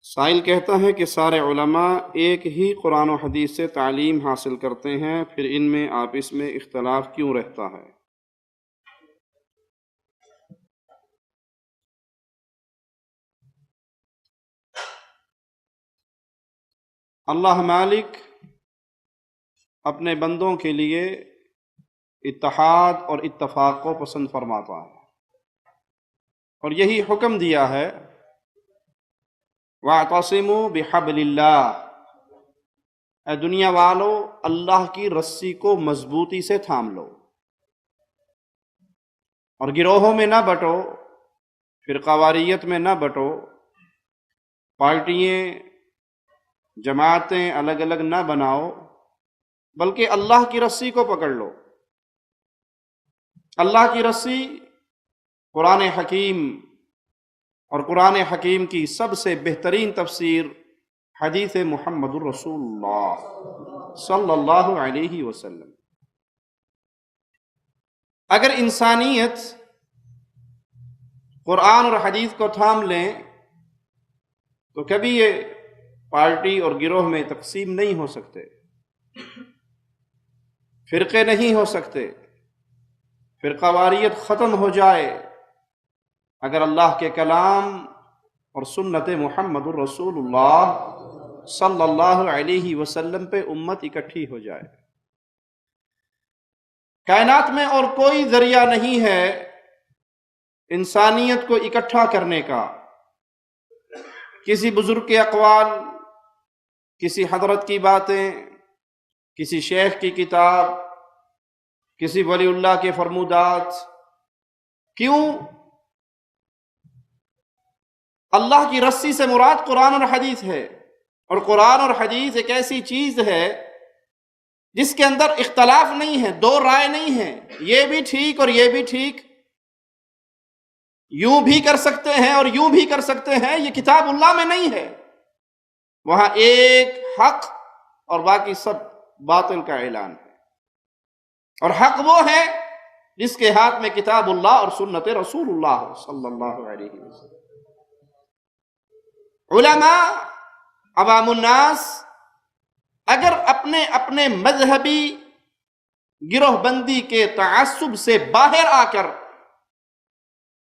سائل کہتا ہے کہ سارے علماء ایک ہی قرآن و حدیث سے تعلیم حاصل کرتے ہیں، پھر ان میں آپس میں اختلاف کیوں رہتا ہے؟ اللہ مالک اپنے بندوں کے لیے اتحاد اور اتفاق کو پسند فرماتا ہے، اور یہی حکم دیا ہے وَاعْتَصِمُوا بِحَبْلِ اللَّهِ، اے دنیا والو اللہ کی رسی کو مضبوطی سے تھام لو اور گروہوں میں نہ بٹو، فرقواریت میں نہ بٹو، پارٹییں جماعتیں الگ الگ نہ بناؤ، بلکہ اللہ کی رسی کو پکڑ لو۔ اللہ کی رسی قرآن حکیم، اور قرآن حکیم کی سب سے بہترین تفسیر حدیث محمد الرسول اللہ صلی اللہ علیہ وسلم۔ اگر انسانیت قرآن اور حدیث کو تھام لیں تو کبھی یہ پارٹی اور گروہ میں تقسیم نہیں ہو سکتے، فرقے نہیں ہو سکتے، فرقہ واریت ختم ہو جائے اگر اللہ کے کلام اور سنت محمد الرسول اللہ صلی اللہ علیہ وسلم پہ امت اکٹھی ہو جائے۔ کائنات میں اور کوئی ذریعہ نہیں ہے انسانیت کو اکٹھا کرنے کا، کسی بزرگ کے اقوال، کسی حضرت کی باتیں، کسی شیخ کی کتاب، کسی ولی اللہ کے فرمودات۔ کیوں؟ اللہ کی رسی سے مراد قرآن اور حدیث ہے، اور قرآن اور حدیث ایک ایسی چیز ہے جس کے اندر اختلاف نہیں ہے، دو رائے نہیں ہے، یہ بھی ٹھیک اور یہ بھی ٹھیک، یوں بھی کر سکتے ہیں اور یوں بھی کر سکتے ہیں، یہ کتاب اللہ میں نہیں ہے۔ وہاں ایک حق اور باقی سب باطل کا اعلان ہے، اور حق وہ ہے جس کے ہاتھ میں کتاب اللہ اور سنت رسول اللہ صلی اللہ علیہ وسلم۔ علماء، عوام الناس اگر اپنے اپنے مذہبی گروہ بندی کے تعصب سے باہر آ کر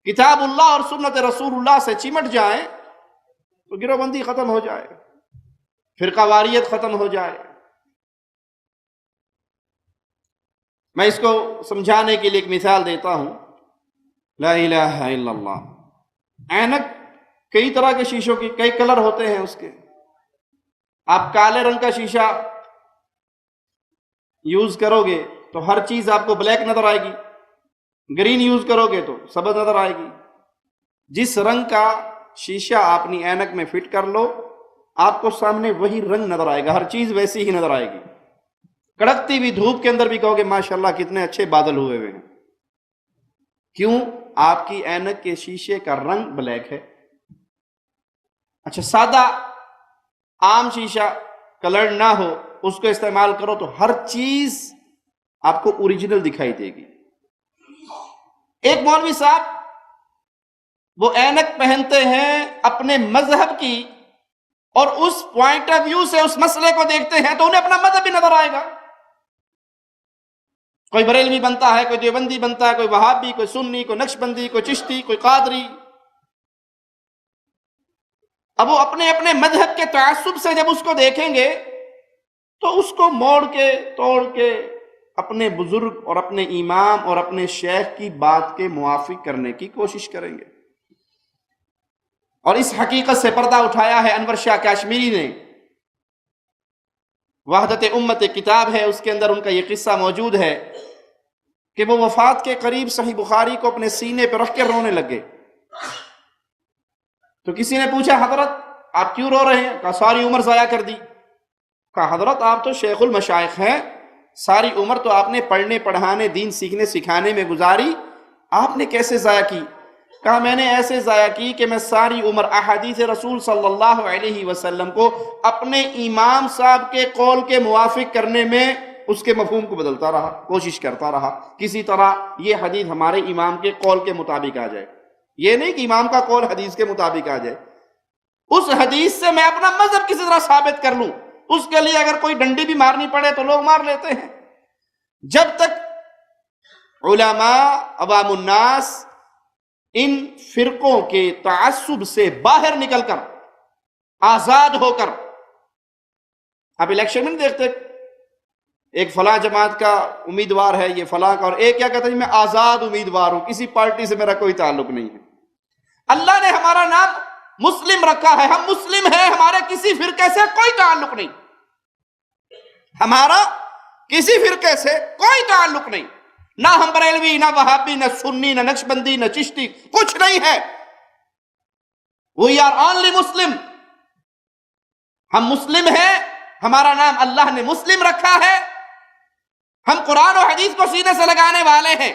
کتاب اللہ اور سنت رسول اللہ سے چمٹ جائیں تو گروہ بندی ختم ہو جائے، فرقہ واریت ختم ہو جائے۔ میں اس کو سمجھانے کے لیے ایک مثال دیتا ہوں۔ لا الہ الا اللہ۔ اینک کئی طرح کے شیشوں کی کئی کلر ہوتے ہیں اس کے۔ آپ کالے رنگ کا شیشہ یوز کرو گے تو ہر چیز آپ کو بلیک نظر آئے گی، گرین یوز کرو گے تو سبز نظر آئے گی۔ جس رنگ کا شیشہ آپ اپنی اینک میں فٹ کر لو، آپ کو سامنے وہی رنگ نظر آئے گا، ہر چیز ویسی ہی نظر آئے گی۔ کڑکتی ہوئی دھوپ کے اندر بھی کہو گے ماشاءاللہ کتنے اچھے بادل ہوئے ہوئے ہیں۔ کیوں؟ آپ کی اینک کے شیشے کا رنگ بلیک ہے۔ اچھا، سادہ عام شیشہ کلر نہ ہو، اس کو استعمال کرو تو ہر چیز آپ کو اوریجنل دکھائی دے گی۔ ایک مولوی صاحب وہ اینک پہنتے ہیں اپنے مذہب کی، اور اس پوائنٹ آف ویو سے اس مسئلے کو دیکھتے ہیں تو انہیں اپنا مذہب بھی نظر آئے گا۔ کوئی بریلوی بنتا ہے، کوئی دیوبندی بنتا ہے، کوئی وہابی، کوئی سنی، کوئی نقشبندی، کوئی چشتی، کوئی قادری۔ اب وہ اپنے اپنے مذہب کے تعصب سے جب اس کو دیکھیں گے تو اس کو موڑ کے توڑ کے اپنے بزرگ اور اپنے امام اور اپنے شیخ کی بات کے موافق کرنے کی کوشش کریں گے۔ اور اس حقیقت سے پردہ اٹھایا ہے انور شاہ کاشمیری نے۔ وحدت امت کتاب ہے، اس کے اندر ان کا یہ قصہ موجود ہے کہ وہ وفات کے قریب صحیح بخاری کو اپنے سینے پہ رکھ کے رونے لگے۔ تو کسی نے پوچھا حضرت آپ کیوں رو رہے ہیں؟ کہا ساری عمر ضائع کر دی۔ کہا حضرت آپ تو شیخ المشائخ ہیں، ساری عمر تو آپ نے پڑھنے پڑھانے دین سیکھنے سکھانے میں گزاری، آپ نے کیسے ضائع کی؟ کہا میں نے ایسے ضائع کی کہ میں ساری عمر احادیث رسول صلی اللہ علیہ وسلم کو اپنے امام صاحب کے قول کے موافق کرنے میں اس کے مفہوم کو بدلتا رہا، کوشش کرتا رہا کسی طرح یہ حدیث ہمارے امام کے قول کے مطابق آ جائے۔ یہ نہیں کہ امام کا قول حدیث کے مطابق آ جائے، اس حدیث سے میں اپنا مذہب کسی طرح ثابت کر لوں، اس کے لیے اگر کوئی ڈنڈی بھی مارنی پڑے تو لوگ مار لیتے ہیں۔ جب تک علماء، عوام الناس ان فرقوں کے تعصب سے باہر نکل کر، آزاد ہو کر، آپ الیکشن میں نہیں دیکھتے ایک فلاں جماعت کا امیدوار ہے، یہ فلاں کا، اور ایک کیا کہتا ہے میں آزاد امیدوار ہوں، کسی پارٹی سے میرا کوئی تعلق نہیں ہے۔ اللہ نے ہمارا نام مسلم رکھا ہے، ہم مسلم ہیں، ہمارے کسی فرقے سے کوئی تعلق نہیں، ہمارا کسی فرقے سے کوئی تعلق نہیں، نہ ہم بریلوی، نہ وہابی، نہ سنی، نہ نقشبندی، نہ چشتی، کچھ نہیں ہے۔ We are only Muslim، ہم مسلم ہیں، ہمارا نام اللہ نے مسلم رکھا ہے، ہم قرآن اور حدیث کو سینے سے لگانے والے ہیں،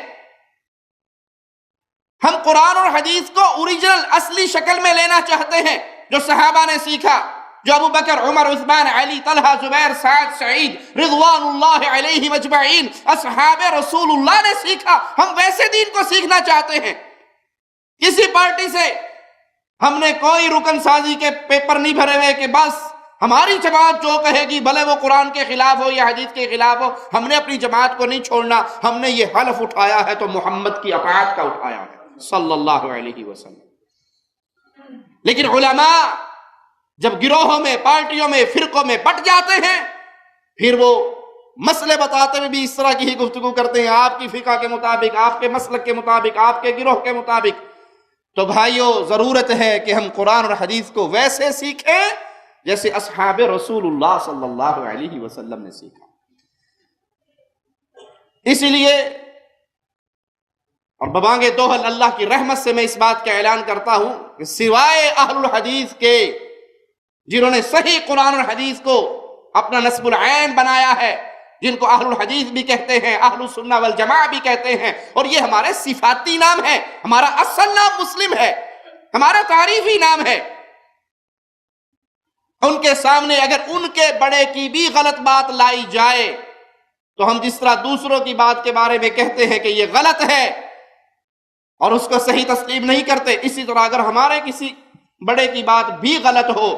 ہم قرآن اور حدیث کو اوریجنل اصلی شکل میں لینا چاہتے ہیں، جو صحابہ نے سیکھا، جو ابو بکر، عمر، عثمان، علی، طلحہ، زبیر، سعد، سعید رضوان اللہ علیہم اجمعین اصحاب رسول اللہ نے سیکھا، ہم ویسے دین کو سیکھنا چاہتے ہیں۔ کسی پارٹی سے ہم نے کوئی رکن سازی کے پیپر نہیں بھرے ہوئے کہ بس ہماری جماعت جو کہے گی بھلے وہ قرآن کے خلاف ہو یا حدیث کے خلاف ہو، ہم نے اپنی جماعت کو نہیں چھوڑنا، ہم نے یہ حلف اٹھایا ہے تو محمد کی اطاعت کا اٹھایا ہے صلی اللہ علیہ وسلم۔ لیکن علماء جب گروہوں میں، پارٹیوں میں، فرقوں میں بٹ جاتے ہیں، پھر وہ مسئلے بتاتے ہوئے بھی اس طرح کی ہی گفتگو کرتے ہیں، آپ کی فقہ کے مطابق، آپ کے مسلک کے مطابق، آپ کے گروہ کے مطابق۔ تو بھائیو، ضرورت ہے کہ ہم قرآن اور حدیث کو ویسے سیکھیں جیسے اصحاب رسول اللہ صلی اللہ علیہ وسلم نے سیکھا۔ اسی لیے اور ببانگ دوحل اللہ کی رحمت سے میں اس بات کا اعلان کرتا ہوں کہ سوائے اہل الحدیث کے، جنہوں نے صحیح قرآن اور حدیث کو اپنا نصب العین بنایا ہے، جن کو اہل الحدیث بھی کہتے ہیں، اہل السنہ والجماعہ بھی کہتے ہیں، اور یہ ہمارے صفاتی نام ہے، ہمارا اصل نام مسلم ہے، ہمارا تعریفی نام ہے۔ ان کے سامنے اگر ان کے بڑے کی بھی غلط بات لائی جائے تو ہم جس طرح دوسروں کی بات کے بارے میں کہتے ہیں کہ یہ غلط ہے اور اس کو صحیح تسلیم نہیں کرتے، اسی طرح اگر ہمارے کسی بڑے کی بات بھی غلط ہو،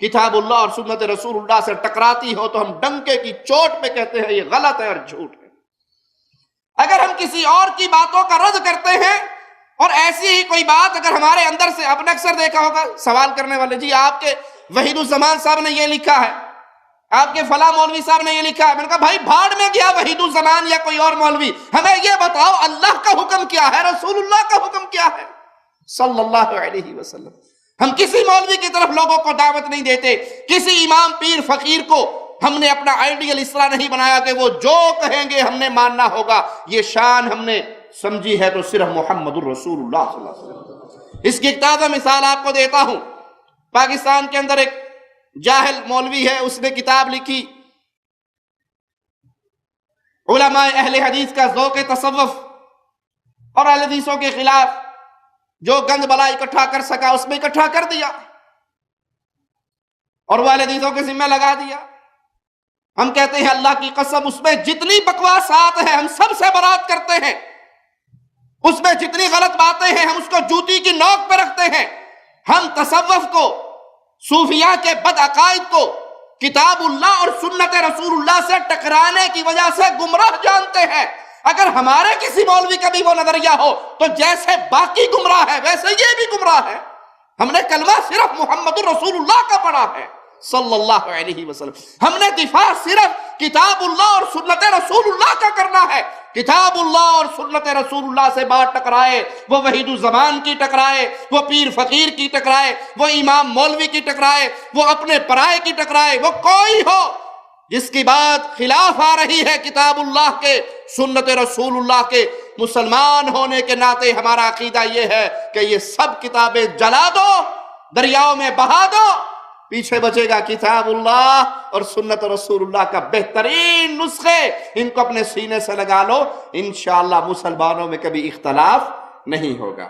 کتاب اللہ اور سنت رسول اللہ سے ٹکراتی ہو، تو ہم ڈنکے کی چوٹ پہ کہتے ہیں یہ غلط ہے اور جھوٹ ہے۔ اگر ہم کسی اور کی باتوں کا رد کرتے ہیں اور ایسی ہی کوئی بات اگر ہمارے اندر سے، آپ نے اکثر دیکھا ہوگا سوال کرنے والے، جی آپ کے وحید الزمان صاحب نے یہ لکھا ہے، آپ کے فلاں مولوی صاحب نے یہ لکھا ہے، میں نے کہا بھائی بھاڑ میں گیا وحید الزمان یا کوئی اور مولوی، ہمیں یہ بتاؤ اللہ کا حکم کیا ہے، رسول اللہ کا حکم کیا ہے صلی اللہ علیہ وسلم۔ ہم کسی مولوی کی طرف لوگوں کو دعوت نہیں دیتے، کسی امام، پیر، فقیر کو ہم نے اپنا آئیڈیل اس طرح نہیں بنایا کہ وہ جو کہیں گے ہم نے ماننا ہوگا، یہ شان ہم نے سمجھی ہے تو صرف محمد الرسول اللہ صلی اللہ علیہ وسلم۔ اس کی ایک تازہ مثال آپ کو دیتا ہوں۔ پاکستان کے اندر ایک جاہل مولوی ہے، اس نے کتاب لکھی علماء اہل حدیث کا ذوق تصوف، اور اہل حدیثوں کے خلاف جو گند بلا اکٹھا کر سکا اس میں اکٹھا کر دیا اور وہ اہل حدیثوں کے ذمہ لگا دیا۔ ہم کہتے ہیں اللہ کی قسم اس میں جتنی بکواسات ہیں ہم سب سے برات کرتے ہیں، اس میں جتنی غلط باتیں ہیں ہم اس کو جوتی کی نوک پہ رکھتے ہیں۔ ہم تصوف کو، صوفیاء کے بد عقائد کو کتاب اللہ اور سنت رسول اللہ سے ٹکرانے کی وجہ سے گمراہ جانتے ہیں۔ اگر ہمارے کسی مولوی کا بھی وہ نظریہ ہو تو جیسے باقی گمراہ ہے ویسے یہ بھی گمراہ ہے۔ ہم نے کلمہ صرف محمد الرسول اللہ کا پڑھا ہے صلی اللہ علیہ وسلم، ہم نے دفاع صرف کتاب اللہ اور سنت رسول اللہ کا کرنا ہے۔ کتاب اللہ اور سنت رسول اللہ سے بات ٹکرائے، وہ وحید الزمان کی ٹکرائے، وہ پیر فقیر کی ٹکرائے، وہ امام مولوی کی ٹکرائے، وہ اپنے پرائے کی ٹکرائے، وہ کوئی ہو جس کی بات خلاف آ رہی ہے کتاب اللہ کے، سنت رسول اللہ کے، مسلمان ہونے کے ناطے ہمارا عقیدہ یہ ہے کہ یہ سب کتابیں جلا دو، دریاؤں میں بہا دو، پیچھے بچے گا کتاب اللہ اور سنت رسول اللہ کا بہترین نسخے، ان کو اپنے سینے سے لگا لو، انشاءاللہ مسلمانوں میں کبھی اختلاف نہیں ہوگا۔